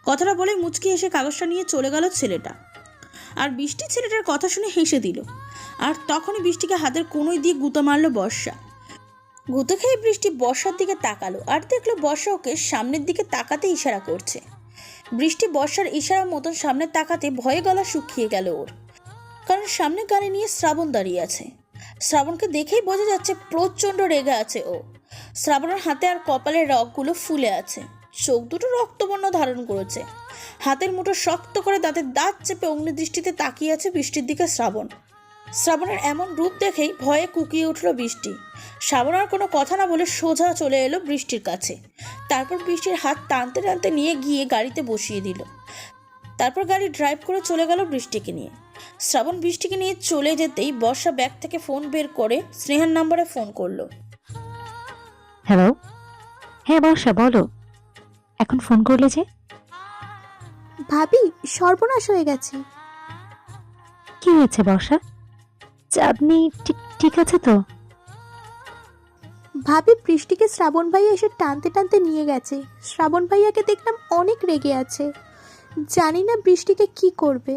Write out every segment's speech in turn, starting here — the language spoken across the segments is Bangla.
কথাটা বলে মুচকি এসে কাগজটা নিয়ে চলে গেল ছেলেটা। আর বৃষ্টি ছেলেটার কথা শুনে হেসে দিল। আর তখনই বৃষ্টিকে হাতের কোনোই দিয়ে গুঁতো মারল বর্ষা। গুঁতো খেয়ে বৃষ্টি বর্ষার দিকে তাকালো আর দেখলো বর্ষা ওকে সামনের দিকে তাকাতে ইশারা করছে। বৃষ্টি বর্ষার ইশারা মতন সামনে তাকাতে ভয়ে গলা শুকিয়ে গেল ওর, কারণ সামনে গাড়ি নিয়ে শ্রাবণ দাঁড়িয়ে আছে। শ্রাবণকে দেখেই বোঝা যাচ্ছে প্রচণ্ড রেগে আছে ও। শ্রাবণের হাতে আর কপালের রগগুলো ফুলে আছে, চোখ দুটো রক্তবর্ণ ধারণ করেছে, হাতের মুঠো শক্ত করে দাঁতের দাঁত চেপে অগ্নিদৃষ্টিতে তাকিয়ে আছে বৃষ্টির দিকে শ্রাবণ। শ্রাবণের এমন রূপ দেখেই ভয়ে কুকিয়ে উঠল বৃষ্টি। শ্রাবণ আর কোনো কথা না বলে সোজা চলে এলো বৃষ্টির কাছে। তারপর বৃষ্টির হাত টানতে টানতে নিয়ে গিয়ে গাড়িতে বসিয়ে দিল। তারপর গাড়ি ড্রাইভ করে চলে গেল বৃষ্টিকে নিয়ে। শ্রাবণ বৃষ্টিকে নিয়ে চলে যেতেই বর্ষা ব্যাগ থেকে ফোন বের করে স্নেহার নাম্বারে ফোন করলো। হ্যালো। হ্যাঁ বর্ষা, বলো। এখন ফোন করলে যে? ভাবি, সর্বনাশ হয়ে গেছে। কি হয়েছে বর্ষা? চাঁদনি ঠিক আছে তো? ভাবি, বৃষ্টিকে শ্রাবণ ভাইয়া এসে টানতে টানতে নিয়ে গেছে। শ্রাবণ ভাইয়াকে দেখলাম অনেক রেগে আছে। জানি না বৃষ্টিকে কি করবে।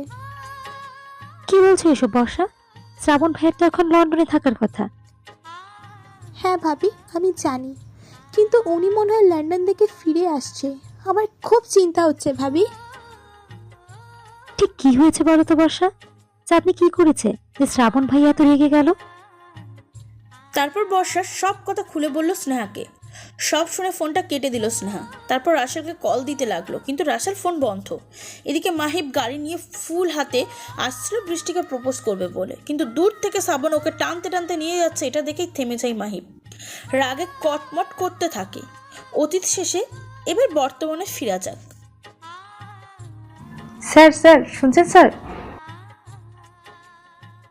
কি বলছো এসব বর্ষা? শ্রাবণ ভাইয়ের তো এখন লন্ডনে থাকার কথা। হ্যাঁ ভাবি, আমি জানি, কিন্তু উনি মনে হয় লন্ডন থেকে ফিরে আসছে। আমার খুব চিন্তা হচ্ছে ভাবি। ঠিক কি হয়েছে বলো তো বর্ষা? চাঁদনি কি করেছে যে শ্রাবণ ভাইয়া এত রেগে গেল? তারপর বর্ষা সব কথা খুলে বলল স্নেহাকে। সব শুনে ফোনটা কেটে দিল স্নেহা। তারপর রাসেলকে কল দিতে লাগলো, কিন্তু রাসেল ফোন বন্ধ। এদিকে মাহিব গাড়ি নিয়ে ফুল হাতে আসছিল বৃষ্টিকে প্রপোজ করবে বলে, কিন্তু দূর থেকে শ্রাবণ ওকে টানতে টানতে নিয়ে যাচ্ছে এটা দেখেই থেমে যায় মাহিব। রাগে কটমট করতে থাকে। অতীত শেষে এবার বর্তমানে ফিরা যাক। স্যার স্যার শুনছেন স্যার?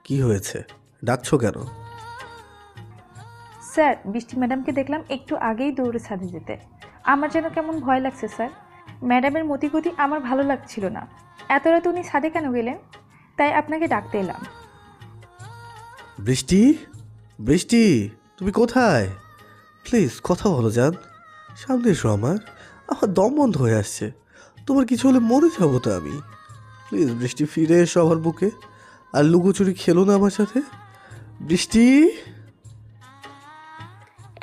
কি হয়েছে, ডাকছো কেন? স্যার, বৃষ্টি ম্যাডামকে দেখলাম একটু আগেই দৌড়ে ছাদে যেতে। আমার যেন কেমন ভয় লাগছে স্যার। ম্যাডামের মতিগতি আমার ভালো লাগছিল না। এত রাতে উনি ছাদে কেন গেলেন? তাই আপনাকে ডাকতে এলাম। বৃষ্টি, বৃষ্টি, তুমি কোথায়? প্লিজ কথা বলো জান। সামনে এসো, আমার আমার দম বন্ধ হয়ে আসছে। তোমার কিছু হলে মরে যাবো তো আমি। প্লিজ বৃষ্টি, ফিরে এসো আমার বুকে। আর লুকোচুরি খেলো না আমার সাথে। বৃষ্টি।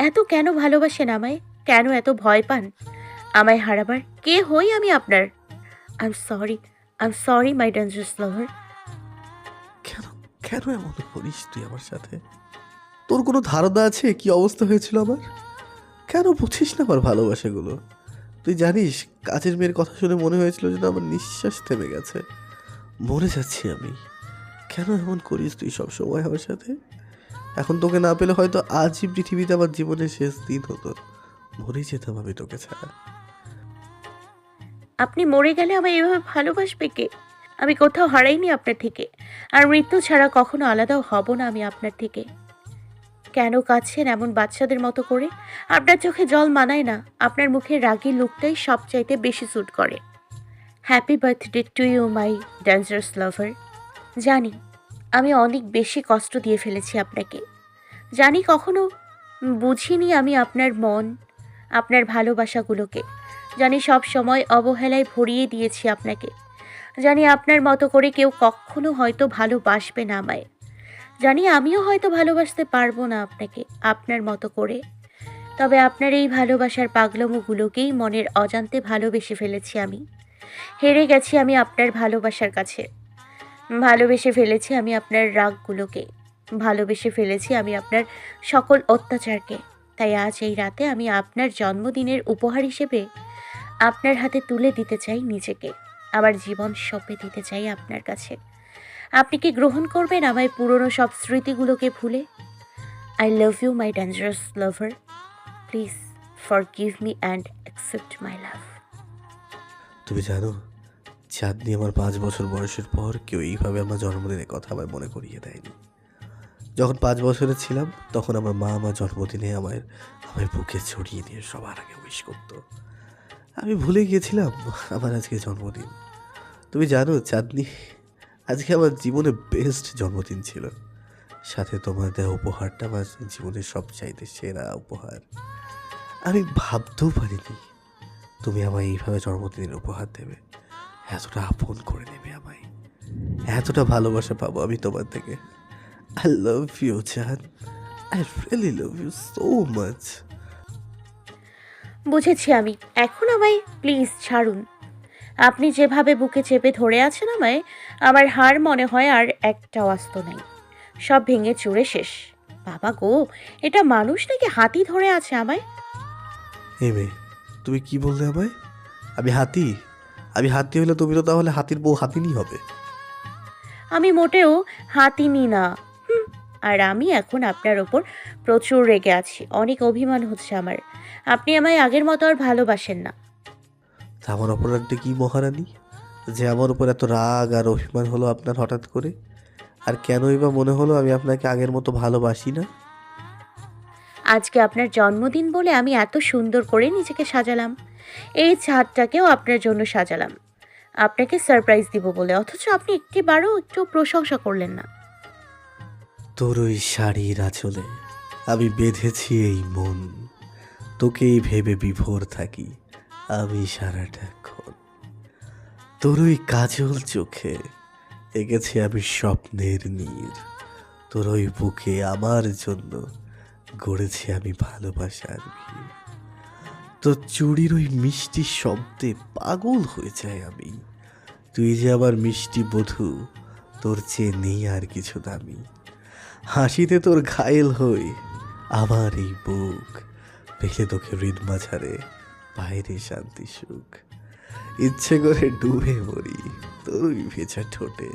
এত কেন ভালোবাসেন আমায়? কেন এত ভয় পান আমায় হারাবার? কে হই আমি আপনার? I am sorry my dangerous lover. কেন কেন এমন করিস তুই আমার সাথে? তোর কোনো ধারণা আছে কি অবস্থা হয়েছিল আমার? কেন বুঝিস না আমার ভালোবাসাগুলো? তুই জানিস, কাজের মেয়ের কথা শুনে মনে হয়েছিল যেন আমার নিঃশ্বাস থেমে গেছে। মরে যাচ্ছি আমি। কেন এমন করিস তুই সব সময় আমার সাথে? এখন তোকে না পেলে হয়তো আজই পৃথিবীতে আমার জীবনের শেষ দিন হতো। মরে যেতাম আমি তোকে ছাড়া। আপনি মরে গেলে আমায় এভাবে ভালোবাসবে কে? আমি কোথাও হারাইনি আপনার থেকে, আর মৃত্যু ছাড়া কখনো আলাদাও হব না আমি আপনার থেকে। কেন কাঁদছেন এমন বাচ্চাদের মতো করে? আপনার চোখে জল মানায় না। আপনার মুখের রাগী লুকটাই সবচাইতে বেশি স্যুট করে। Happy birthday to you my dangerous lover. জানি আমি অনেক বেশি কষ্ট দিয়ে ফেলেছি আপনাকে। জানি কখনো বুঝিনি আমি আপনার মন, আপনার ভালোবাসাগুলোকে। জানি সব সময় অবহেলায় ভরিয়ে দিয়েছি আপনাকে। জানি আপনার মতো করে কেউ কখনো হয়তো ভালোবাসবে না আমায়। জানি আমিও হয়তো ভালোবাসতে পারবো না আপনাকে আপনার মতো করে। তবে আপনার এই ভালোবাসার পাগলামোগুলোকেই মনের অজান্তে ভালোবেসে ফেলেছি আমি। হেরে গেছি আমি আপনার ভালোবাসার কাছে। ভালোবেসে ফেলেছি আমি আপনার রাগগুলোকে। ভালোবেসে ফেলেছি আমি আপনার সকল অত্যাচারকে। তাই আজ এই রাতে আমি আপনার জন্মদিনের উপহার হিসেবে আপনার হাতে তুলে দিতে চাই নিজেকে। আমার জীবন সঁপে দিতে চাই আপনার কাছে। আপনি কি গ্রহণ করবেন আমায় পুরনো সব স্মৃতিগুলোকে ভুলে? I love you my dangerous lover. Please forgive me and accept my love. তুমি জানো, চাঁদনি আমার 5 বছর বয়সের পর কেউ এইভাবে আমার জন্মদিনের কথা আমায় মনে করিয়ে দেয়নি। যখন 5 বছরের ছিলাম তখন আমার মা আমার জন্মদিনে আমায় আমায় বুকে ছড়িয়ে নিয়ে সবার আগে উইশ করতো। আমি ভুলে গিয়েছিলাম আমার আজকে জন্মদিন। তুমি জানো চাঁদনি, আজকে আমার জীবনে বেস্ট জন্মদিন ছিল। সাথে তোমার দেওয়া উপহারটা আমার জীবনের সবচাইতে সেরা উপহার। আমি ভাবতেও পারিনি তুমি আমায় এইভাবে জন্মদিনের উপহার দেবে, এতটা আপন করে নেবে আমায়, এতটা ভালোবাসা পাবো আমি তোমার থেকে। আই লাভ ইউ জান, I really love you so much. বুঝেছি আমি, এখন আমায় প্লিজ ছাড়ুন। আপনি যেভাবে বুকে চেপে ধরে আছেন আমায়, আমার হার মনে হয় আর একটাও আস্ত নেই, সব ভেঙে চুরে শেষ। বাবা গো, এটা মানুষ নাকি হাতি ধরে আছে আমায়? এই মেয়ে, তুমি কি বললে আমায়? আমি হাতি? আমি হাতি হলে তুমি তো তাহলে হাতির বউ হাতিনি হবে। আমি মোটেও হাতিনি না। আর আমি এখন আপনার ওপর প্রচুর রেগে আছি, অনেক অভিমান হচ্ছে আমার। আপনি আমায় আগের মতো আর ভালোবাসেন না। তা আমার অপরাধটা কি মহারানী, যে আমার উপর এত রাগ আর অভিমান হলো আপনার হঠাৎ করে? আর কেনই বা মনে হলো আমি আপনাকে আগের মতো ভালোবাসি না? আজকে আপনার জন্মদিন বলে আমি এত সুন্দর করে নিজেকে সাজালাম, এই ছাদটাকেও আপনার জন্য সাজালাম আপনাকে সারপ্রাইজ দিব বলে, অথচ আপনি একটিবারও একটু প্রশংসা করলেন না। তোর ওই শাড়ির আঁচলে আমি বেঁধেছি এই মন, তোকেই ভেবে বিভোর থাকি আমি সারাটাক্ষণ। তোর ওই কাজল চোখে এঁকেছি আমি স্বপ্নের নীর, তোর ওই বুকে আমার জন্য গড়েছি আমি ভালোবাসার ভিড়। তোর চুড়ির ওই মিষ্টি শব্দে পাগল হয়ে যায় আমি। তুই যে আমার মিষ্টি বধূ, তোর চেয়ে নেই আর কিছু দামি। হাসিতে তোর ঘায়েল হই আমার এই বুক, পেলে তোকে হৃদ মাঝারে বাইরে শান্তি সুখ। ইচ্ছে করে ডুবে মরি তোর ওই ভেজা ঠোঁটে,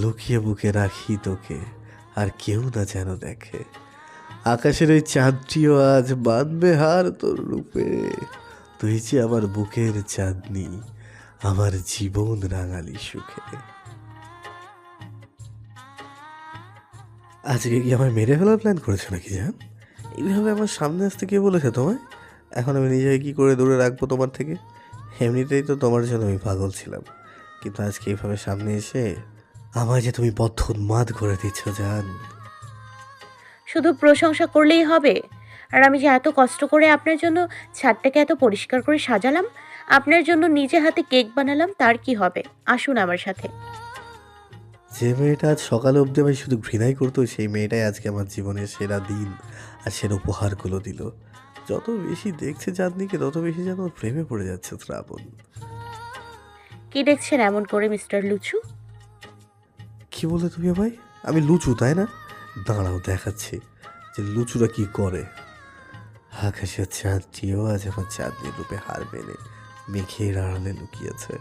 লুকিয়ে বুকে রাখি তোকে আর কেউ না যেন দেখে। আকাশের ওই চাঁদটিও আজ বাঁধবে হার তোর রূপে, তুই যে আমার বুকের চাঁদনি, আমার জীবন রাঙালি সুখে। আজকে কি আমায় মেরে ফেলার প্ল্যান করেছো নাকি জান? এইভাবে আমার সামনে আসতে কে বলেছে তোমায়? এখন আমি নিজেকে কি করে দূরে রাখবো তোমার থেকে? এমনিতেই তো তোমার জন্য আমি পাগল ছিলাম, কিন্তু আজকে এইভাবে সামনে এসে আমায় যে তুমি বদ্ধ উন্মাদ করে দিচ্ছ জান। শুধু প্রশংসা করলেই হবে? আর আমি যে এত কষ্ট করে আপনার জন্য ছাদটাকে এত পরিষ্কার করে সাজালাম, আপনার জন্য নিজে হাতে কেক বানালাম, তার কি হবে? আসুন আমার সাথে। যে মেয়েটা আজ সকালে অবধি আমি শুধু ঘৃণাই করতো, সেই মেয়েটাই আজকে আমার জীবনের সেরা দিন আর সেরা উপহারগুলো দিল। যত বেশি দেখছে চাঁদনিকে তত বেশি যেন ওর প্রেমে পড়ে যাচ্ছে শ্রাবণ। কি দেখছেন এমন করে মিস্টার লুচু? কি বলে তুমি ভাই? আমি লুচু তাই না? দাঁড়াও দেখাচ্ছি যে লুচুরা কি করে। আকাশের চাঁদটিও আজ আমার চাঁদনির রূপে হার মেনে মেঘের আড়ালে লুকিয়েছে,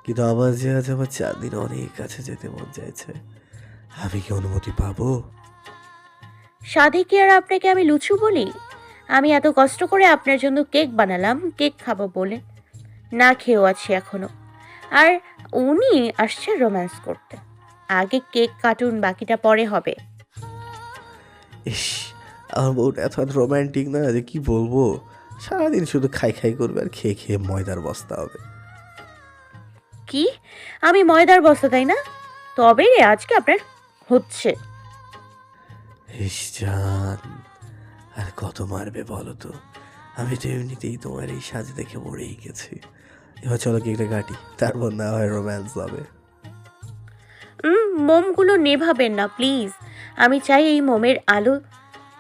কিন্তু আমার যে আজ আমার চাঁদনির অনেক কাছে যেতে মন চাইছে। আমি কি অনুমতি পাবো? সাধে কি আর আপনাকে আমি লুচু বলি? আমি এত কষ্ট করে আপনার জন্য কেক বানালাম, কেক খাবো বলে না খেয়েও আছি এখনো। আর উনি আসছে রোম্যান্স করতে। আগে কেক কাটুন, বাকিটা পরে হবে। ইস, আমার বউটা এত রোম্যান্টিক না যে কি বলবো। সারাদিন শুধু খাই খাই করবে আর খেয়ে খেয়ে ময়দার বস্তা হবে। কি? আমি ময়দার বস্তা, তাই না? তবে রে আজকে আপনার হচ্ছে। ইস জান, আর কত মারবে বলো তো? আমি তো এমনিতেই তোমার এই সাজ দেখে মরেই গেছি। এবার চলো কেকটা কাটি, তারপর না হয় রোম্যান্স হবে। মোমগুলো নেভাবেন না প্লিজ। আমি চাই এই মোমের আলো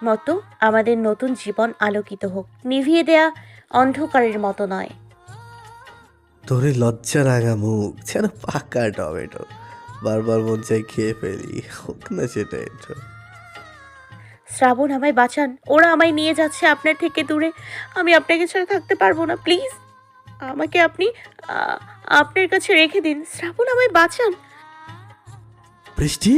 মতো আমাদের নতুন জীবন আলোকিত হোক, নিভিয়ে দেয়া অন্ধকারের মতো নয়। তোর এই লজ্জা রাঙা মুখ যেন পাকা টমেটো, বারবার মন চাই খেয়ে ফেলি, হোক না সেটা এটা। শ্রাবণ, আমায় বাঁচান, ওরা আমায় নিয়ে যাচ্ছে আপনার থেকে দূরে। আমি আপনাকে ছাড়া থাকতে পারবো না, প্লিজ আমাকে আপনি আপনার কাছে রেখে দিন। শ্রাবণ, আমায় বাঁচান। বৃষ্টি।